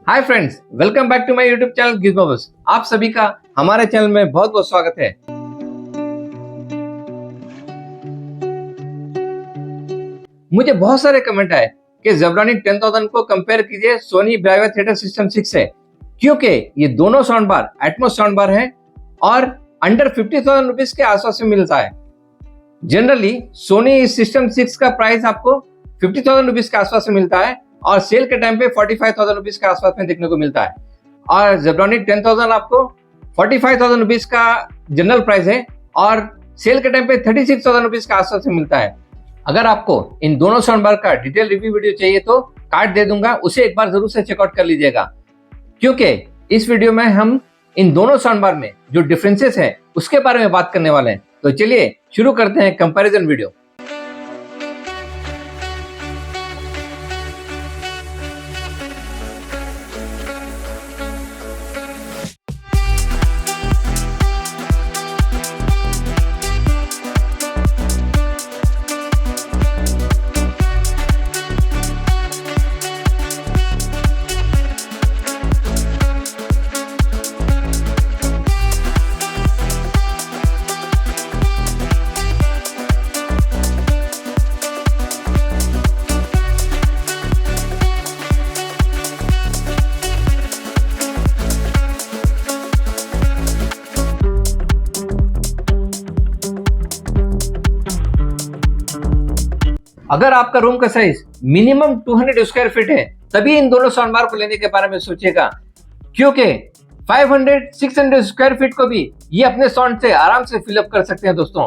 Hi friends, welcome back to my YouTube channel Gizmo Bus. आप सभी का हमारे चैनल में बहुत बहुत स्वागत है। मुझे बहुत सारे कमेंट आए कि ज़ेब्रानिक 10000 को कंपेयर कीजिए सोनी ब्राइवा थिएटर सिस्टम 6 से, क्योंकि ये दोनों sound bar Atmos sound bar है और अंडर 50,000 रुपीज के आसपास में मिलता है। जनरली सोनी सिस्टम 6 का प्राइस आपको 50,000 रुपीज के आसपास में मिलता है और सेल के टाइम पे 45,000 रुपीज के आसपास में देखने को मिलता है। और ज़ेब्रानिक 10000 आपको 45,000 रुपीज का जनरल प्राइस है और सेल के टाइम पे 36,000 रुपीज के आसपास में मिलता है। अगर आपको इन दोनों साउंड बार का डिटेल रिव्यू वीडियो चाहिए तो कार्ड दे दूंगा, उसे एक बार जरूर से चेकआउट कर लीजिएगा, क्योंकि इस वीडियो में हम इन दोनों साउंड बार में जो डिफरेंसेस है उसके बारे में बात करने वाले हैं। तो चलिए शुरू करते हैं कंपैरिजन वीडियो। अगर आपका रूम का साइज मिनिमम 200 स्क्वायर फीट है तभी इन दोनों साउंड बार को लेने के बारे में सोचिएगा, क्योंकि 500-600 स्क्वायर फीट को भी ये अपने साउंड से आराम से फिलअप कर सकते हैं। दोस्तों,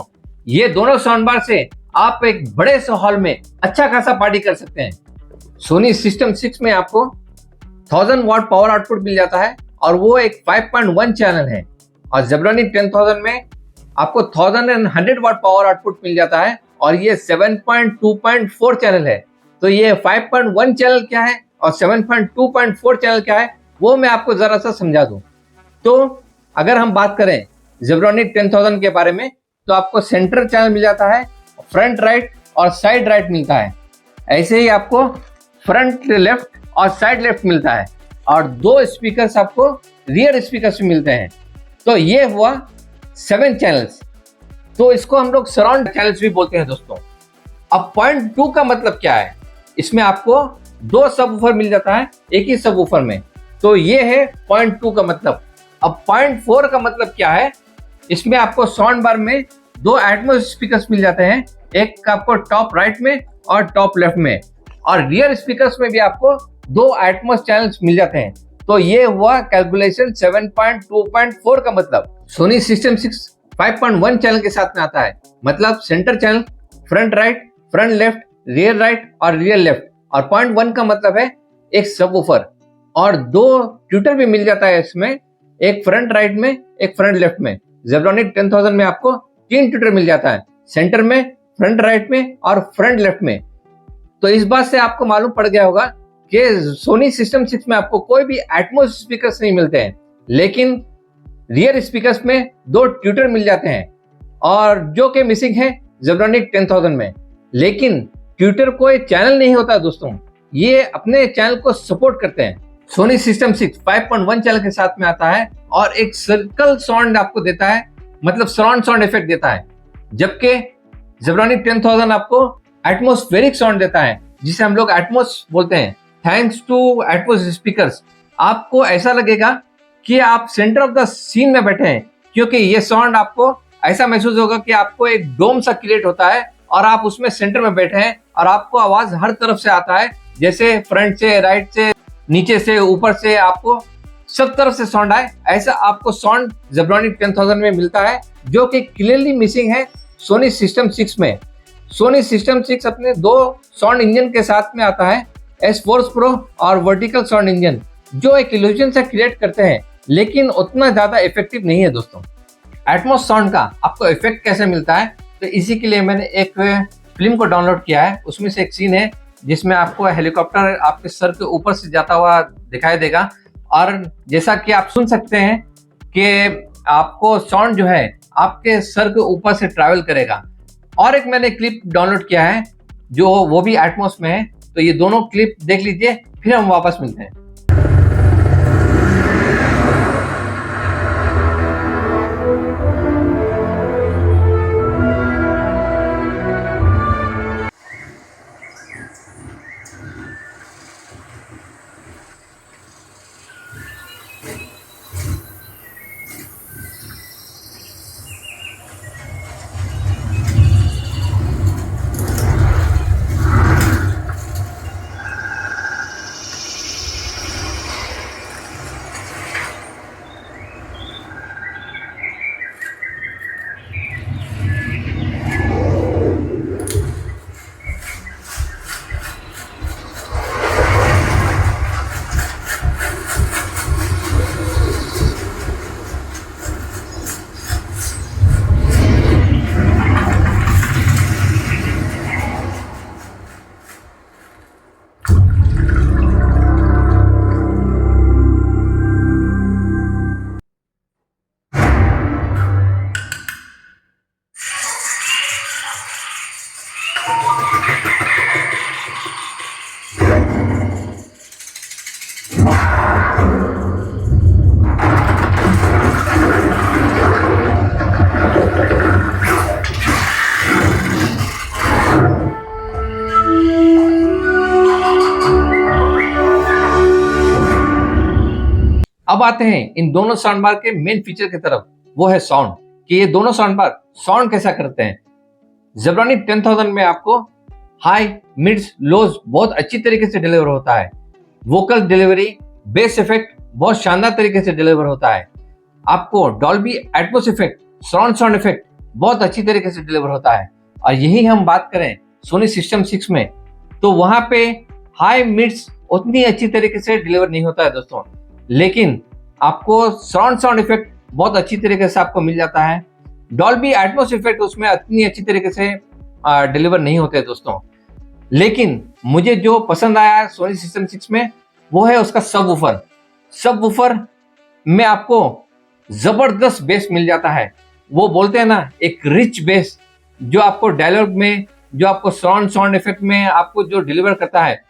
ये दोनों साउंड बार से आप एक बड़े से हॉल में अच्छा खासा पार्टी कर सकते हैं। सोनी सिस्टम 6 में आपको 1000 वाट पावर आउटपुट मिल जाता है और वो एक 5.1 चैनल है, और ज़ेब्रानिक 10000 में आपको 1100 वाट पावर आउटपुट मिल जाता है और ये 7.2.4 चैनल है। तो ये 5.1 चैनल क्या है और 7.2.4 चैनल क्या है वो मैं आपको जरा सा समझा दूं। तो अगर हम बात करें ज़ेब्रानिक 10000 के बारे में, तो आपको सेंटर चैनल मिल जाता है, फ्रंट राइट और साइड राइट मिलता है। ऐसे ही आपको फ्रंट लेफ्ट और साइड लेफ्ट मिलता है और 2 स्पीकर्स आपको रियर स्पीकर्स मिलते हैं। तो ये हुआ 7 चैनल्स। तो इसको हम लोग सराउंड चैनल्स भी बोलते हैं दोस्तों। अब पॉइंट 2 का मतलब क्या है? इसमें आपको 2 सबवूफर मिल जाता है एक ही सबवूफर में। तो ये है पॉइंट 2 का मतलब। अब पॉइंट 4 का मतलब क्या है? इसमें आपको साउंड बार में 2 एटमॉस स्पीकर्स मिल जाते हैं, एक आपको टॉप राइट में और टॉप लेफ्ट में, और रियर स्पीकर्स में भी आपको 2 एटमॉस चैनल्स मिल जाते हैं। तो ये हुआ कैलकुलेशन 7.2.4 का मतलब। सोनी सिस्टम 6 5.1 चैनल के साथ में आता है, मतलब centre channel, front right, front left, rear right और रियर लेफ्ट। और पॉइंट 1 का मतलब है एक सबवूफर और 2 ट्यूटर भी मिल जाता है इसमें, एक फ्रंट राइट में एक फ्रंट लेफ्ट में। ज़ेब्रानिक 10000 में आपको 3 ट्यूटर मिल जाता है, सेंटर में, फ्रंट राइट में और फ्रंट लेफ्ट में। तो इस बात से आपको मालूम पड़ गया होगा कि सोनी सिस्टम 6 में आपको कोई भी एटमॉस स्पीकर्स नहीं मिलते हैं, लेकिन रियर स्पीकर्स में 2 ट्यूटर मिल जाते हैं, और जो कि मिसिंग है ज़ेब्रानिक 10000 में। लेकिन ट्यूटर कोई चैनल नहीं होता दोस्तों, ये अपने चैनल को सपोर्ट करते हैं। सोनी सिस्टम 6 5.1 चैनल के साथ में आता है और एक सर्कल साउंड आपको देता है, मतलब सराउंड साउंड इफेक्ट देता है, जबकि ज़ेब्रानिक 10000 आपको एटमॉस्फेरिक साउंड देता है, जिसे हम लोग एटमॉस बोलते हैं। थैंक्स टू एटमॉस स्पीकर्स आपको ऐसा लगेगा कि आप सेंटर ऑफ द सीन में बैठे हैं, क्योंकि ये साउंड आपको ऐसा महसूस होगा कि आपको एक डोम सा क्रिएट होता है और आप उसमें सेंटर में बैठे हैं और आपको आवाज हर तरफ से आता है, जैसे फ्रंट से, राइट से, नीचे से, ऊपर से, आपको सब तरफ से साउंड आए। ऐसा आपको साउंड ज़ेब्रानिक 10000 में मिलता है, जो कि क्लियरली मिसिंग है सोनी सिस्टम 6 में। सोनी सिस्टम 6 अपने 2 साउंड इंजन के साथ में आता है, S-Force Pro और वर्टिकल साउंड इंजन, जो एक इल्यूजन से क्रिएट करते हैं, लेकिन उतना ज्यादा इफेक्टिव नहीं है दोस्तों। एटमॉस साउंड का आपको इफेक्ट कैसे मिलता है, तो इसी के लिए मैंने एक फिल्म को डाउनलोड किया है। उसमें से एक सीन है जिसमें आपको हेलीकॉप्टर आपके सर के ऊपर से जाता हुआ दिखाई देगा, और जैसा कि आप सुन सकते हैं कि आपको साउंड जो है आपके सर के ऊपर से ट्रैवल करेगा। और एक मैंने क्लिप डाउनलोड किया है जो वो भी एटमॉस में है, तो ये दोनों क्लिप देख लीजिए, फिर हम वापस मिलते हैं। अब आते हैं इन दोनों साउंड बार के मेन फीचर की तरफ, वो है साउंड, कि ये दोनों साउंड बार साउंड कैसा करते हैं। Zebronic 10000 में आपको हाई, मिड्स, लोज बहुत अच्छी तरीके से डिलीवर होता है। वोकल डिलीवरी, बेस इफेक्ट बहुत शानदार तरीके से डिलीवर होता है। आपको Dolby Atmos effect, surround sound effect बहुत अच्छी तरीके से डिलीवर होता है। और यही हम बात करें सोनी सिस्टम 6 में, तो वहां पे हाई, मिड्स उतनी अच्छी तरीके से डिलीवर नहीं होता है दोस्तों, लेकिन आपको सराउंड साउंड इफेक्ट बहुत अच्छी तरीके से आपको मिल जाता है। डॉल्बी एटमॉस इफेक्ट उसमें इतनी अच्छी तरीके से डिलीवर नहीं होते दोस्तों। लेकिन मुझे जो पसंद आया है सोनी सिस्टम 6 में, वो है उसका सबवूफर। सबवूफर में आपको जबरदस्त बेस मिल जाता है। वो बोलते हैं ना, एक रिच बेस जो आपको डायलॉग में, जो आपको साउंड इफेक्ट में आपको जो डिलीवर करता है,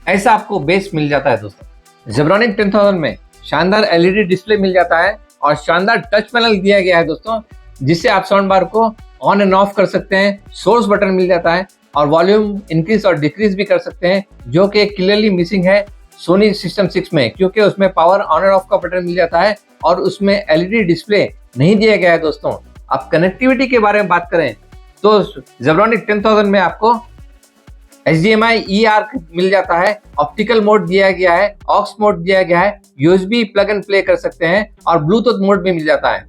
ऐसा आपको बेस मिल जाता है दोस्तों। Zebronic 10000 में शानदार एलईडी डिस्प्ले मिल जाता है और शानदार टच पैनल दिया गया है दोस्तों, जिससे आप साउंड बार को ऑन एंड ऑफ कर सकते हैं। सोर्स बटन मिल जाता है और वॉल्यूम इंक्रीज और डिक्रीज भी कर सकते हैं, जो कि क्लियरली मिसिंग है सोनी सिस्टम 6 में, क्योंकि उसमें पावर ऑन एंड ऑफ का बटन मिल जाता है और उसमें एलईडी डिस्प्ले नहीं दिया गया है दोस्तों। अब कनेक्टिविटी के बारे में बात करें तो Zebronic 10000 में आपको HDMI eARC मिल जाता है, ऑप्टिकल मोड दिया गया है, ऑक्स मोड दिया गया है, USB प्लग एंड प्ले कर सकते हैं और ब्लूटूथ मोड भी मिल जाता है।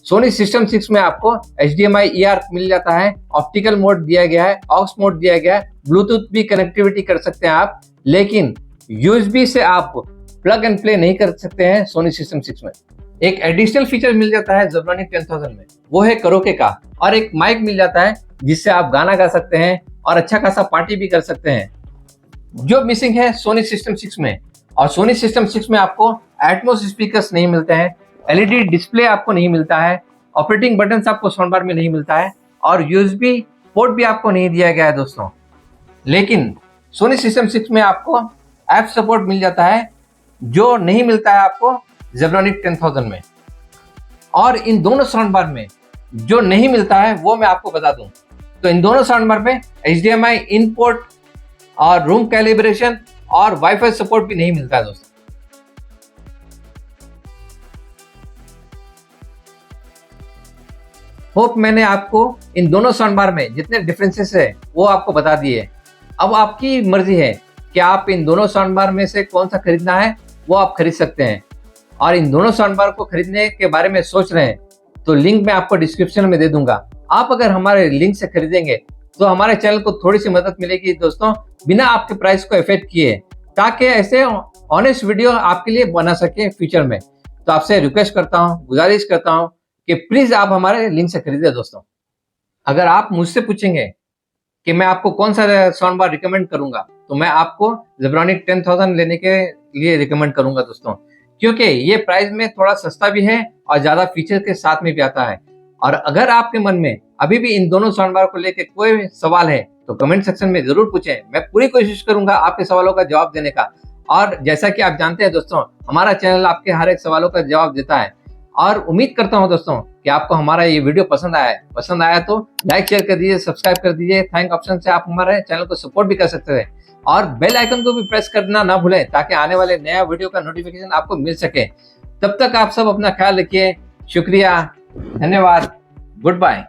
सोनी सिस्टम 6 में आपको HDMI eARC मिल जाता है, ऑप्टिकल मोड दिया गया है, ऑक्स मोड दिया गया है, ब्लूटूथ भी कनेक्टिविटी कर सकते हैं आप, लेकिन USB से आप प्लग एंड प्ले नहीं कर सकते हैं सोनी सिस्टम 6 में। एक एडिशनल फीचर मिल जाता है Zebronic 10000 में, वो है करोके का, और एक माइक मिल जाता है जिससे आप गाना गा सकते हैं और अच्छा खासा पार्टी भी कर सकते हैं, जो मिसिंग है सोनी सिस्टम 6 में। और सोनी सिस्टम 6 में आपको एटमॉस स्पीकर्स नहीं मिलते हैं, एलईडी डिस्प्ले आपको नहीं मिलता है, ऑपरेटिंग बटन आपको साउंड बार में नहीं मिलता है और USB पोर्ट भी आपको नहीं दिया गया है दोस्तों। लेकिन सोनी सिस्टम 6 में आपको ऐप सपोर्ट मिल जाता है, जो नहीं मिलता है आपको Zebronic 10000 में। और इन दोनों साउंड बार में जो नहीं मिलता है वो मैं आपको बता दूं, तो इन दोनों साउंड बार में HDMI इन पोर्ट और रूम कैलिब्रेशन और वाईफाई सपोर्ट भी नहीं मिलता है दोस्तों। होप मैंने आपको इन दोनों साउंड बार में जितने डिफरेंसेस है वो आपको बता दिए। अब आपकी मर्जी है कि आप इन दोनों साउंड बार में से कौन सा खरीदना है, वो आप खरीद सकते हैं। और इन दोनों साउंड बार को खरीदने के बारे में सोच रहे हैं तो लिंक मैं आपको डिस्क्रिप्शन में दे दूंगा। आप अगर हमारे लिंक से खरीदेंगे तो हमारे चैनल को थोड़ी सी मदद मिलेगी दोस्तों, बिना आपके प्राइस को इफेक्ट किए, ताकि ऐसे ऑनेस्ट वीडियो आपके लिए बना सके फ्यूचर में। तो आपसे रिक्वेस्ट करता हूँ, गुजारिश करता हूँ कि प्लीज आप हमारे लिंक से खरीदे दोस्तों। अगर आप मुझसे पूछेंगे कि मैं आपको कौन सा साउंड बार रिकमेंड करूंगा, तो मैं आपको Zebronic 10000 लेने के लिए रिकमेंड करूंगा दोस्तों, क्योंकि ये प्राइस में थोड़ा सस्ता भी है और ज्यादा फीचर के साथ में भी आता है। और अगर आपके मन में अभी भी इन दोनों साउंड बार को लेकर कोई सवाल है तो कमेंट सेक्शन में जरूर पूछें, मैं पूरी कोशिश करूंगा आपके सवालों का जवाब देने का। और जैसा कि आप जानते हैं दोस्तों, हमारा चैनल आपके हर एक सवालों का जवाब देता है। और उम्मीद करता हूं दोस्तों कि आपको हमारा ये वीडियो पसंद आया है। पसंद आया तो लाइक शेयर कर दीजिए, सब्सक्राइब कर दीजिए। थैंक ऑप्शन से आप हमारे चैनल को सपोर्ट भी कर सकते हैं और बेल आइकन को भी प्रेस करना ना भूलें, ताकि आने वाले नया वीडियो का नोटिफिकेशन आपको मिल सके। तब तक आप सब अपना ख्याल रखिए। शुक्रिया, धन्यवाद, गुड बाय।